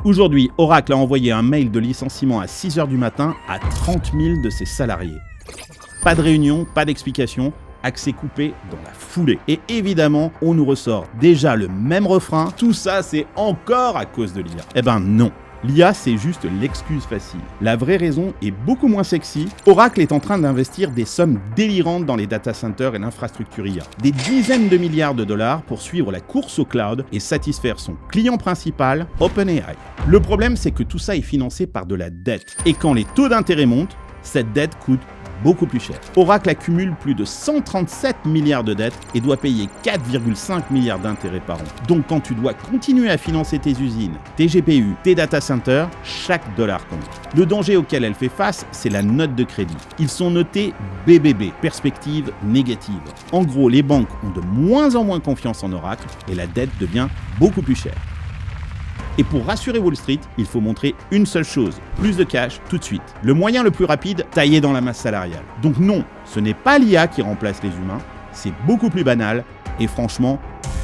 Aujourd'hui, Oracle a envoyé un mail de licenciement à 6 h du matin à 30 000 de ses salariés. Pas de réunion, pas d'explication, accès coupé dans la foulée. Et évidemment, on nous ressort déjà le même refrain, tout ça c'est encore à cause de l'IA. Eh ben non. L'IA, c'est juste l'excuse facile. La vraie raison est beaucoup moins sexy. Oracle est en train d'investir des sommes délirantes dans les data centers et l'infrastructure IA. Des dizaines de milliards de dollars pour suivre la course au cloud et satisfaire son client principal, OpenAI. Le problème, c'est que tout ça est financé par de la dette. Et quand les taux d'intérêt montent, cette dette coûte beaucoup plus cher. Oracle accumule plus de 137 milliards de dettes et doit payer 4,5 milliards d'intérêts par an. Donc quand tu dois continuer à financer tes usines, tes GPU, tes data centers, chaque dollar compte. Le danger auquel elle fait face, c'est la note de crédit. Ils sont notés BBB, perspective négative. En gros, les banques ont de moins en moins confiance en Oracle et la dette devient beaucoup plus chère. Et pour rassurer Wall Street, il faut montrer une seule chose, plus de cash tout de suite. Le moyen le plus rapide, tailler dans la masse salariale. Donc non, ce n'est pas l'IA qui remplace les humains, c'est beaucoup plus banal et franchement,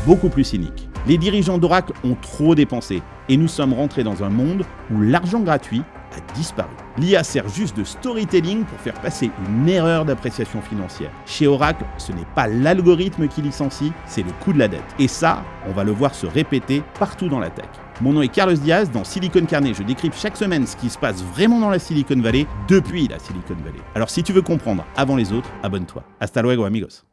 beaucoup plus cynique. Les dirigeants d'Oracle ont trop dépensé et nous sommes rentrés dans un monde où l'argent gratuit a disparu. L'IA sert juste de storytelling pour faire passer une erreur d'appréciation financière. Chez Oracle, ce n'est pas l'algorithme qui licencie, c'est le coût de la dette. Et ça, on va le voir se répéter partout dans la tech. Mon nom est Carlos Diaz, dans Silicon Carnet, je décrypte chaque semaine ce qui se passe vraiment dans la Silicon Valley, depuis la Silicon Valley. Alors si tu veux comprendre avant les autres, abonne-toi. Hasta luego amigos.